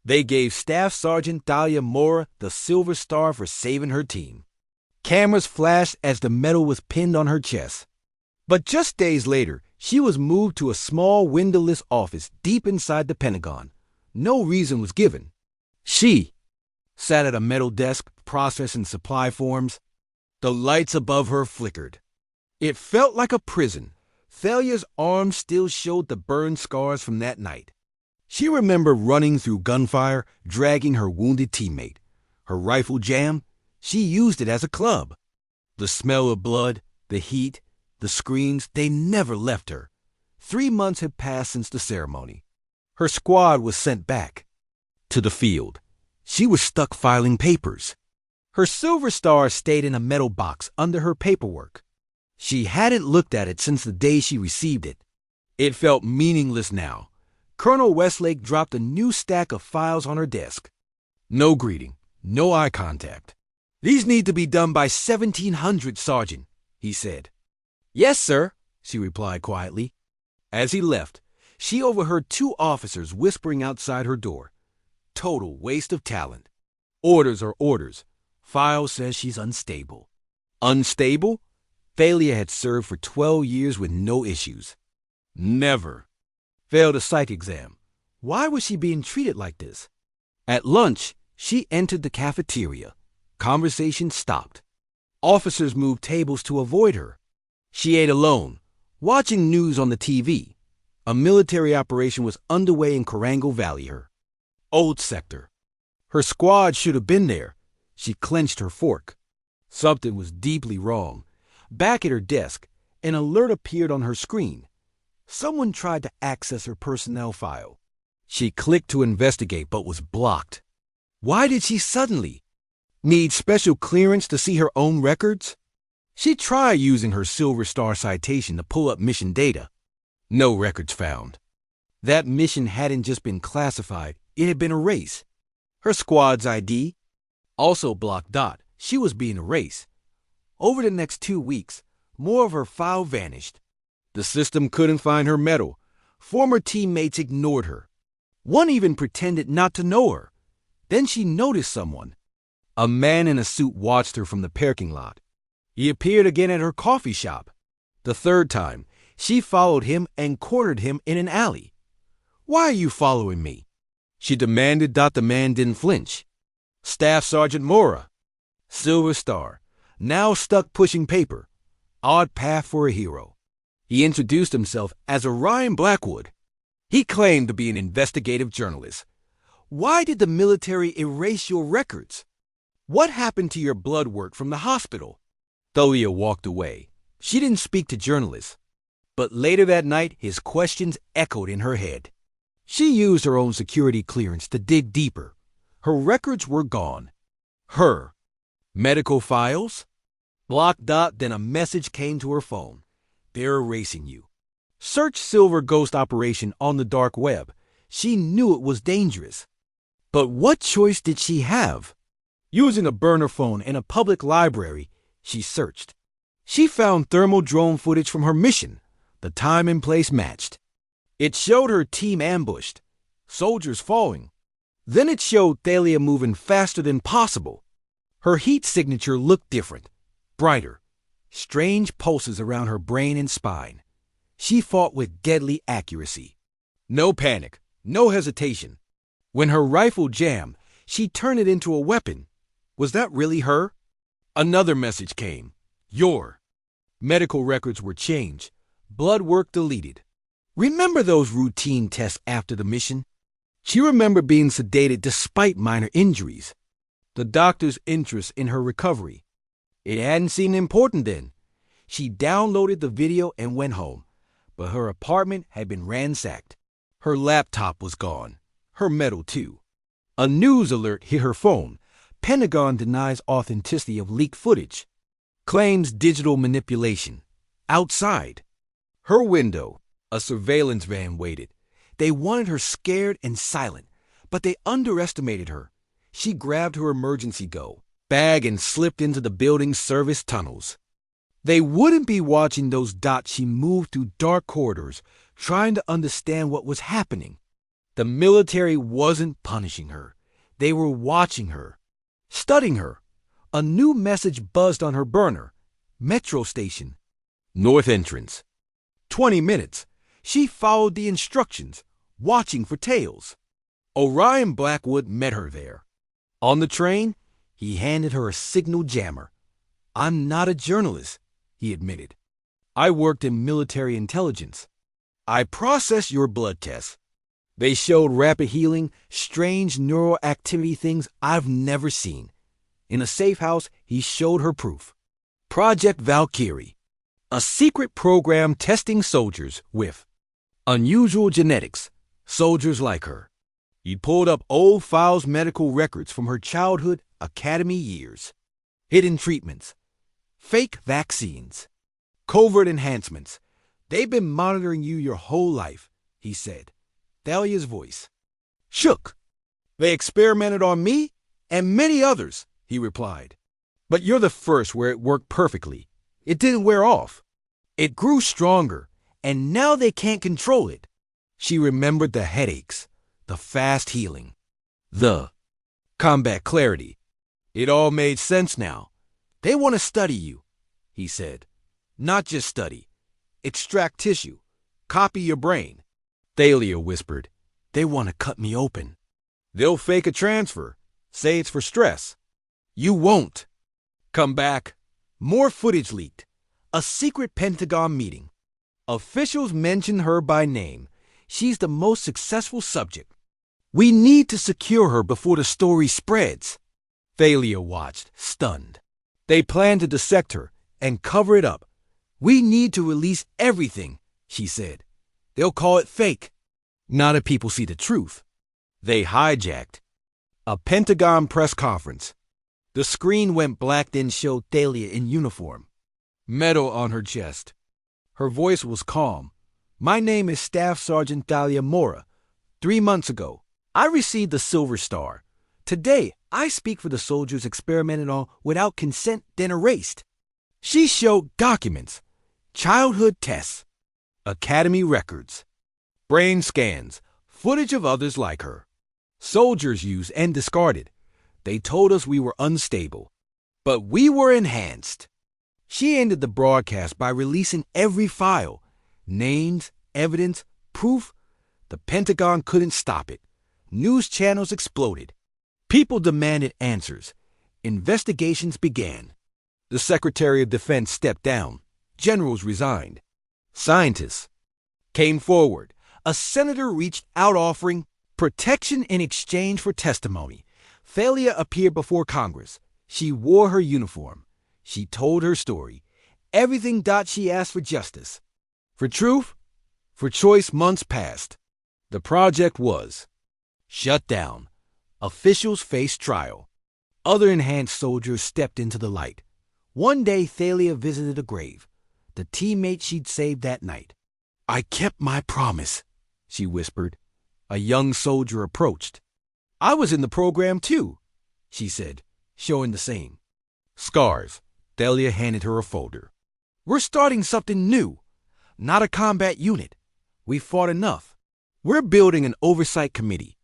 They gave Staff Sergeant Thalia Morra the Silver Star for saving her team. Cameras flashed as the medal was pinned on her chest. But just days later, she was moved to a small windowless office deep inside the Pentagon. No reason was given. She sat at a metal desk processing supply forms. The lights above her flickered. It felt like a prison. Thalia's arms still showed the burn scars from that night. She remembered running through gunfire, dragging her wounded teammate. Her rifle jammed. She used it as a club. The smell of blood, the heat, the screams, they never left her. 3 months had passed since the ceremony. Her squad was sent back to the field. She was stuck filing papers. Her Silver Star stayed in a metal box under her paperwork. She hadn't looked at it since the day she received it. It felt meaningless now. Colonel Westlake dropped a new stack of files on her desk. No greeting, no eye contact. "These need to be done by 1700, Sergeant," he said. "Yes, sir," she replied quietly. As he left, she overheard 2 officers whispering outside her door. Total waste of talent. Orders are orders. File says she's unstable. Unstable? Thalia had served for 12 years with no issues. Never. Failed a psych exam. Why was she being treated like this? At lunch, she entered the cafeteria. Conversation stopped. Officers moved tables to avoid her. She ate alone, watching news on the TV. A military operation was underway in Corango Valley, her old sector. Her squad should have been there. She clenched her fork. Something was deeply wrong. Back at her desk, an alert appeared on her screen. Someone tried to access her personnel file. She clicked to investigate but was blocked. Why did she suddenly need special clearance to see her own records? She tried using her Silver Star citation to pull up mission data. No records found. That mission hadn't just been classified, it had been erased. Her squad's ID also blocked. She was being erased. Over the next 2 weeks, more of her file vanished. The system couldn't find her medal. Former teammates ignored her. One even pretended not to know her. Then she noticed someone. A man in a suit watched her from the parking lot. He appeared again at her coffee shop. The 3rd time, she followed him and cornered him in an alley. "Why are you following me?" she demanded. The man didn't flinch. Staff Sergeant Morra, Silver Star, now stuck pushing paper. Odd path for a hero. He introduced himself as Orion Blackwood. He claimed to be an investigative journalist. "Why did the military erase your records? What happened to your blood work from the hospital?" Thalia walked away. She didn't speak to journalists. But later that night, his questions echoed in her head. She used her own security clearance to dig deeper. Her records were gone. Her medical files? Blocked. Then a message came to her phone. "They're erasing you. Search Silver Ghost Operation on the dark web." She knew it was dangerous. But what choice did she have? Using a burner phone in a public library, she searched. She found thermal drone footage from her mission. The time and place matched. It showed her team ambushed, soldiers falling. Then it showed Thalia moving faster than possible. Her heat signature looked different, brighter, strange pulses around her brain and spine. She fought with deadly accuracy. No panic, no hesitation. When her rifle jammed, she turned it into a weapon. Was that really her? Another message came. Your medical records were changed, blood work deleted. Remember those routine tests after the mission? She remembered being sedated despite minor injuries. The doctor's interest in her recovery. It hadn't seemed important then. She downloaded the video and went home, but her apartment had been ransacked. Her laptop was gone. Her medal, too. A news alert hit her phone. Pentagon denies authenticity of leaked footage. Claims digital manipulation. Outside her window, a surveillance van waited. They wanted her scared and silent, but they underestimated her. She grabbed her emergency bag and slipped into the building's service tunnels. They wouldn't be watching those dots. She moved through dark corridors, trying to understand what was happening. The military wasn't punishing her. They were watching her, studying her. A new message buzzed on her burner. Metro station. North entrance. 20 minutes. She followed the instructions, watching for tails. Orion Blackwood met her there. On the train, he handed her a signal jammer. "I'm not a journalist," he admitted. "I worked in military intelligence. I processed your blood tests. They showed rapid healing, strange neural activity things I've never seen." In a safe house, he showed her proof. Project Valkyrie, a secret program testing soldiers with unusual genetics, soldiers like her. He pulled up old files, medical records from her childhood academy years. Hidden treatments, fake vaccines, covert enhancements. "They've been monitoring you your whole life," he said. Thalia's voice shook. "They experimented on me and many others," he replied. "But you're the first where it worked perfectly. It didn't wear off. It grew stronger, and now they can't control it." She remembered the headaches, the fast healing, the combat clarity. It all made sense now. "They want to study you," he said. "Not just study. Extract tissue. Copy your brain." Thalia whispered, "They want to cut me open. They'll fake a transfer. Say it's for stress." "You won't." Come back. More footage leaked. A secret Pentagon meeting. Officials mention her by name. She's the most successful subject. "We need to secure her before the story spreads." Thalia watched, stunned. "They plan to dissect her and cover it up. We need to release everything," she said. "They'll call it fake. Not if people see the truth." They hijacked a Pentagon press conference. The screen went black, then showed Thalia in uniform, medal on her chest. Her voice was calm. "My name is Staff Sergeant Thalia Morra. 3 months ago, I received the Silver Star. Today, I speak for the soldiers experimented on without consent, then erased." She showed documents, childhood tests, academy records, brain scans, footage of others like her. Soldiers used and discarded. "They told us we were unstable, but we were enhanced." She ended the broadcast by releasing every file, names, evidence, proof. The Pentagon couldn't stop it. News channels exploded. People demanded answers. Investigations began. The Secretary of Defense stepped down. Generals resigned. Scientists came forward. A senator reached out offering protection in exchange for testimony. Thalia appeared before Congress. She wore her uniform. She told her story. Everything. She asked for justice, for truth, for choice. Months passed. The project was shut down. Officials faced trial. Other enhanced soldiers stepped into the light. One day, Thalia visited a grave, the teammate she'd saved that night. "I kept my promise," she whispered. A young soldier approached. "I was in the program too," she said, showing the same scars. Thalia handed her a folder. "We're starting something new. Not a combat unit. We fought enough. We're building an oversight committee.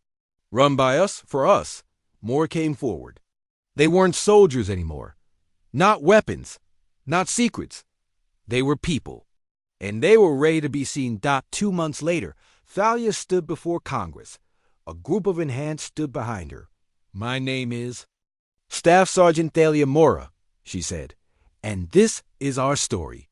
Run by us, for us." More came forward. They weren't soldiers anymore. Not weapons. Not secrets. They were people. And they were ready to be seen. 2 months later, Thalia stood before Congress. A group of enhanced stood behind her. "My name is Staff Sergeant Thalia Morra," she said, "and this is our story."